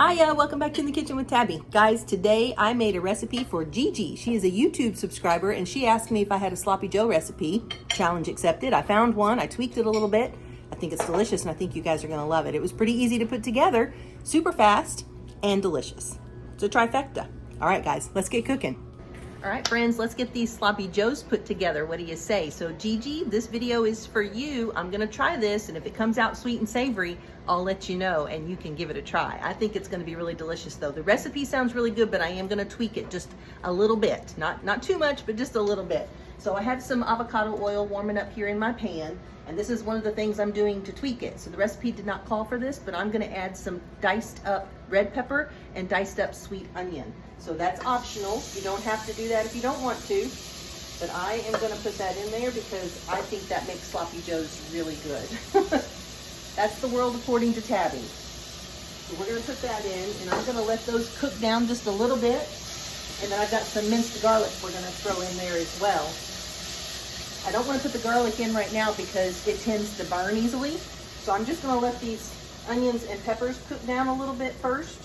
Hiya, welcome back to In the Kitchen with Tabby. Guys, today I made a recipe for Gigi. She is a YouTube subscriber and she asked me if I had a Sloppy Joe recipe. Challenge accepted. I found one, I tweaked it a little bit. I think it's delicious and I think you guys are gonna love it. It was pretty easy to put together, super fast and delicious. It's a trifecta. All right guys, let's get cooking. All right friends, let's get these Sloppy Joes put together. What do you say? So Gigi, this video is for you. I'm gonna try this and if it comes out sweet and savory, I'll let you know and you can give it a try. I think it's gonna be really delicious though. The recipe sounds really good, but I am gonna tweak it just a little bit. Not too much, but just a little bit. So I have some avocado oil warming up here in my pan, and this is one of the things I'm doing to tweak it. So the recipe did not call for this, but I'm gonna add some diced up red pepper and diced up sweet onion. So that's optional. You don't have to do that if you don't want to, but I am gonna put that in there because I think that makes Sloppy Joes really good. That's the world according to Tabby. So we're gonna put that in, and I'm gonna let those cook down just a little bit. And then I've got some minced garlic we're gonna throw in there as well. I don't wanna put the garlic in right now because it tends to burn easily. So I'm just gonna let these onions and peppers cook down a little bit first.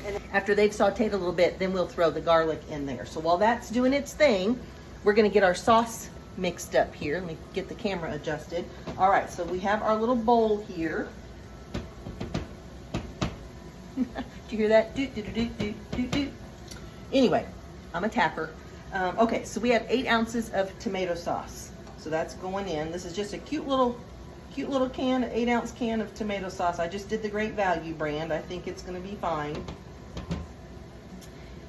And after they've sauteed a little bit, then we'll throw the garlic in there. So while that's doing its thing, we're gonna get our sauce mixed up here. Let me get the camera adjusted. All right, so we have our little bowl here. Did you hear that? Doot, doot, doot, doot, doot, doot. Anyway, I'm a tapper. Okay, so we have 8 ounces of tomato sauce. So that's going in. This is just a cute little can, an 8-ounce can of tomato sauce. I just did the Great Value brand. I think it's gonna be fine.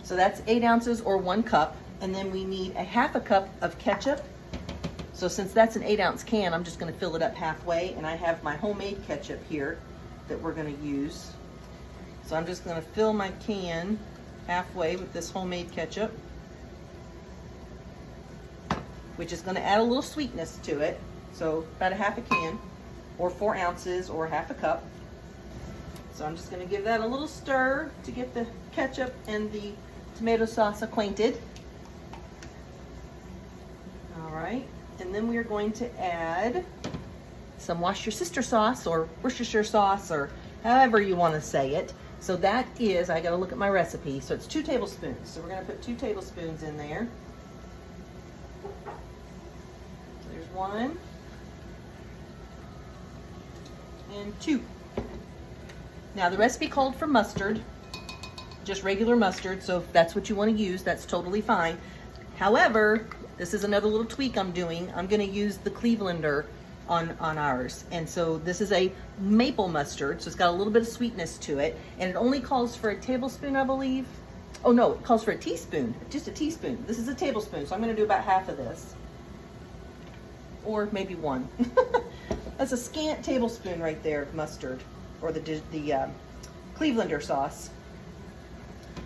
So that's 8 ounces or 1 cup. And then we need a half a cup of ketchup. So since that's an 8-ounce can, I'm just gonna fill it up halfway, and I have my homemade ketchup here that we're gonna use. So I'm just gonna fill my can halfway with this homemade ketchup, which is gonna add a little sweetness to it. So about a half a can, or 4 ounces, or half a cup. So I'm just gonna give that a little stir to get the ketchup and the tomato sauce acquainted. All right. And then we are going to add some Wash Your Sister sauce or Worcestershire sauce or however you want to say it. So that is, I got to look at my recipe. So it's 2 tablespoons. So we're going to put 2 tablespoons in there. There's 1 and 2. Now the recipe called for mustard, just regular mustard. So if that's what you want to use, that's totally fine. However, this is another little tweak I'm doing. I'm gonna use the Clevelander on ours. And so this is a maple mustard, so it's got a little bit of sweetness to it. And it only calls for a tablespoon, I believe. Oh no, it calls for a teaspoon, just a teaspoon. This is a tablespoon, so I'm gonna do about half of this. Or maybe 1. That's a scant tablespoon right there of mustard, or the Clevelander sauce.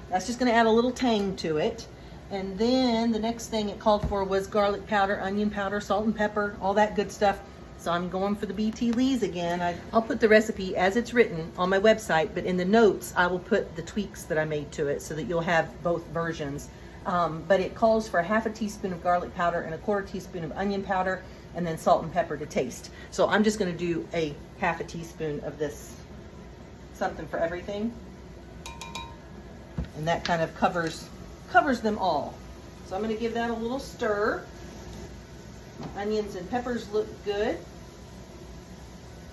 That's just gonna add a little tang to it. And then the next thing it called for was garlic powder, onion powder, salt and pepper, all that good stuff. So I'm going for the BT Lee's again. I'll put the recipe as it's written on my website, but in the notes, I will put the tweaks that I made to it so that you'll have both versions. But it calls for a half a teaspoon of garlic powder and a 1/4 teaspoon of onion powder, and then salt and pepper to taste. So I'm just gonna do a half a teaspoon of this, something for everything. And that kind of covers them all. So I'm gonna give that a little stir. My onions and peppers look good.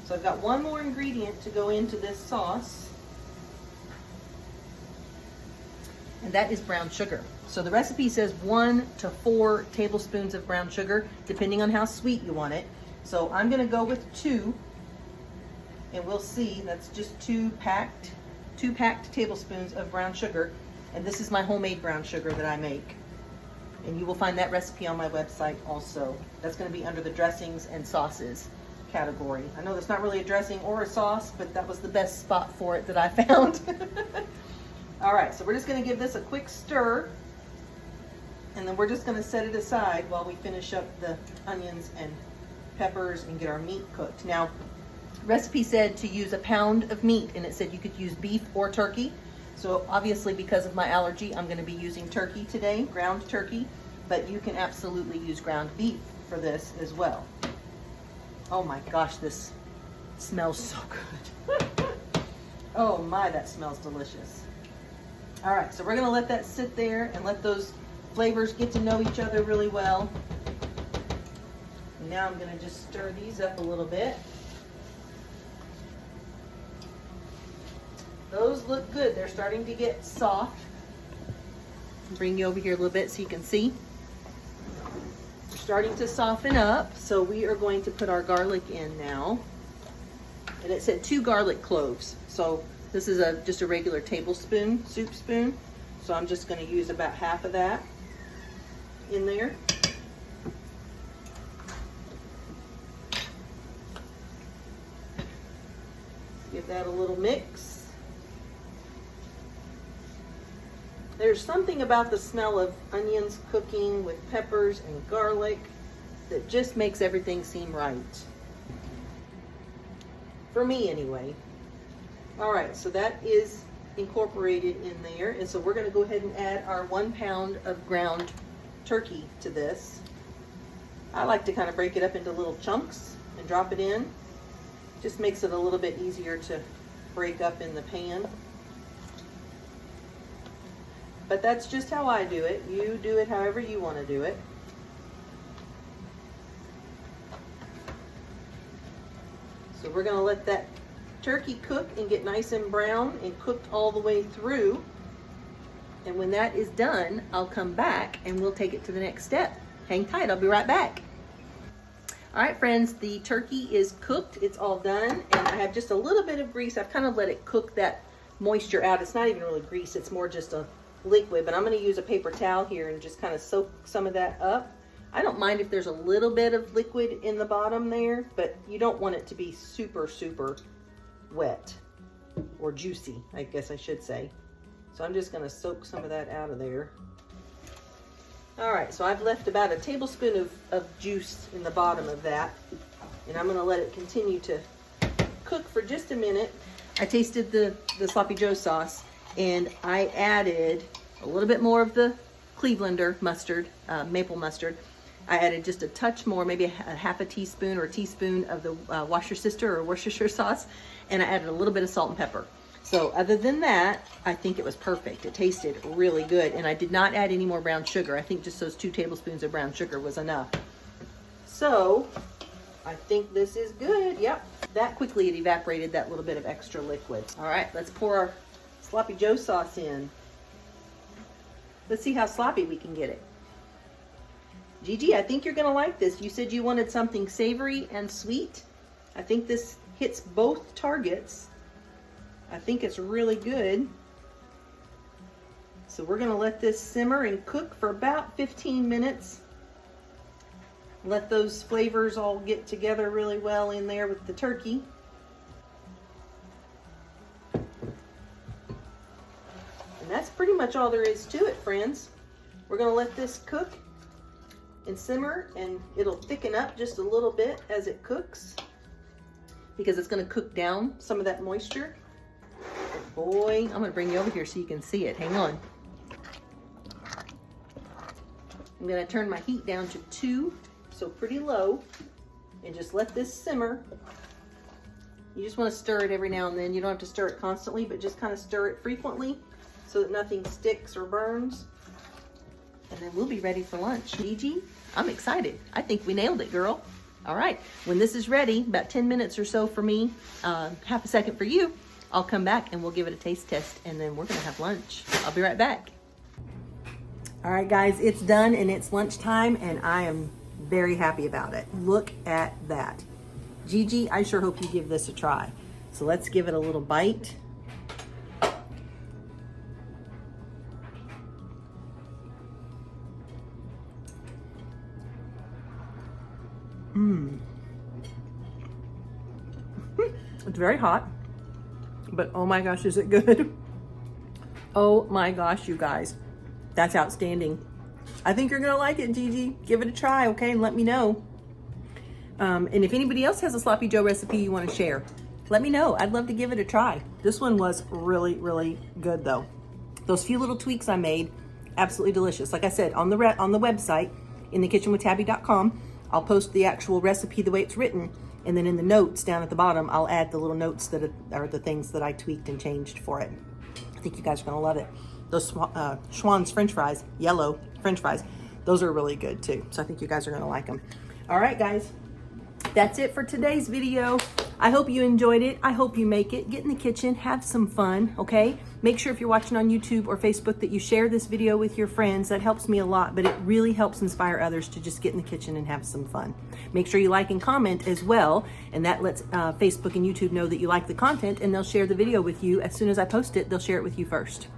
So I've got 1 more ingredient to go into this sauce. And that is brown sugar. So the recipe says 1 to 4 tablespoons of brown sugar, depending on how sweet you want it. So I'm gonna go with 2, and we'll see, that's just 2 packed tablespoons of brown sugar. And this is my homemade brown sugar that I make. And you will find that recipe on my website also. That's gonna be under the dressings and sauces category. I know there's not really a dressing or a sauce, but that was the best spot for it that I found. All right, so we're just gonna give this a quick stir, and then we're just gonna set it aside while we finish up the onions and peppers and get our meat cooked. Now, recipe said to use 1 pound of meat, and it said you could use beef or turkey. So obviously because of my allergy, I'm gonna be using turkey today, ground turkey, but you can absolutely use ground beef for this as well. Oh my gosh, this smells so good. Oh my, that smells delicious. All right, so we're gonna let that sit there and let those flavors get to know each other really well. Now I'm gonna just stir these up a little bit. Those look good. They're starting to get soft. Bring you over here a little bit so you can see. They're starting to soften up. So we are going to put our garlic in now. And it said 2 garlic cloves. So this is just a regular tablespoon, soup spoon. So I'm just going to use about half of that in there. Give that a little mix. There's something about the smell of onions cooking with peppers and garlic that just makes everything seem right. For me anyway. All right, so that is incorporated in there. And so we're gonna go ahead and add our 1 pound of ground turkey to this. I like to kind of break it up into little chunks and drop it in. Just makes it a little bit easier to break up in the pan. But that's just how I do it. You do it however you want to do it. So we're going to let that turkey cook and get nice and brown and cooked all the way through. And when that is done, I'll come back and we'll take it to the next step. Hang tight, I'll be right back. All right, friends, the turkey is cooked. It's all done. And I have just a little bit of grease. I've kind of let it cook that moisture out. It's not even really grease. It's more just a liquid, but I'm going to use a paper towel here and just kind of soak some of that up. I don't mind if there's a little bit of liquid in the bottom there, but you don't want it to be super, super wet or juicy, I guess I should say. So I'm just going to soak some of that out of there. All right, so I've left about a tablespoon of juice in the bottom of that, and I'm going to let it continue to cook for just a minute. I tasted the Sloppy Joe sauce, and I added a little bit more of the Clevelander mustard, maple mustard. I added just a touch more, maybe a half a teaspoon or a teaspoon of the Worcestershire or Worcestershire sauce, and I added a little bit of salt and pepper. So other than that, I think it was perfect. It tasted really good, and I did not add any more brown sugar. I think just those 2 tablespoons of brown sugar was enough. So I think this is good. Yep, that quickly it evaporated that little bit of extra liquid. All right, let's pour our Sloppy Joe sauce in. Let's see how sloppy we can get it. Gigi, I think you're gonna like this. You said you wanted something savory and sweet. I think this hits both targets. I think it's really good. So we're gonna let this simmer and cook for about 15 minutes. Let those flavors all get together really well in there with the turkey. And that's pretty much all there is to it, friends. We're gonna let this cook and simmer, and it'll thicken up just a little bit as it cooks because it's gonna cook down some of that moisture. But boy, I'm gonna bring you over here so you can see it. Hang on. I'm gonna turn my heat down to 2, so pretty low, and just let this simmer. You just wanna stir it every now and then. You don't have to stir it constantly, but just kind of stir it frequently so that nothing sticks or burns. And then we'll be ready for lunch. Gigi, I'm excited. I think we nailed it, girl. All right, when this is ready, about 10 minutes or so for me, half a second for you, I'll come back and we'll give it a taste test, and then we're gonna have lunch. I'll be right back. All right, guys, it's done and it's lunchtime, and I am very happy about it. Look at that. Gigi, I sure hope you give this a try. So let's give it a little bite. It's very hot, but oh my gosh, is it good? Oh my gosh, you guys, that's outstanding. I think you're gonna like it, Gigi. Give it a try, okay, and let me know. And if anybody else has a Sloppy Joe recipe you want to share, let me know. I'd love to give it a try. This one was really, really good though. Those few little tweaks I made, absolutely delicious. Like I said, on the website, in thekitchenwithtabby.com, I'll post the actual recipe the way it's written, And then in the notes down at the bottom, I'll add the little notes that are the things that I tweaked and changed for it. I think you guys are gonna love it. Those Schwann's French fries, yellow French fries, those are really good too. So I think you guys are gonna like them. All right, guys, that's it for today's video. I hope you enjoyed it. I hope you make it. Get in the kitchen, have some fun, okay? Make sure if you're watching on YouTube or Facebook that you share this video with your friends. That helps me a lot, but it really helps inspire others to just get in the kitchen and have some fun. Make sure you like and comment as well, and that lets Facebook and YouTube know that you like the content, and they'll share the video with you. As soon as I post it, they'll share it with you first.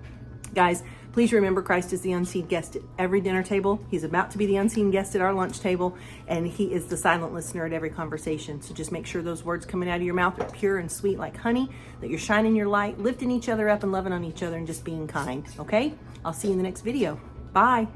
Guys, please remember Christ is the unseen guest at every dinner table. He's about to be the unseen guest at our lunch table, and he is the silent listener at every conversation. So just make sure those words coming out of your mouth are pure and sweet like honey, that you're shining your light, lifting each other up and loving on each other and just being kind, okay? I'll see you in the next video. Bye.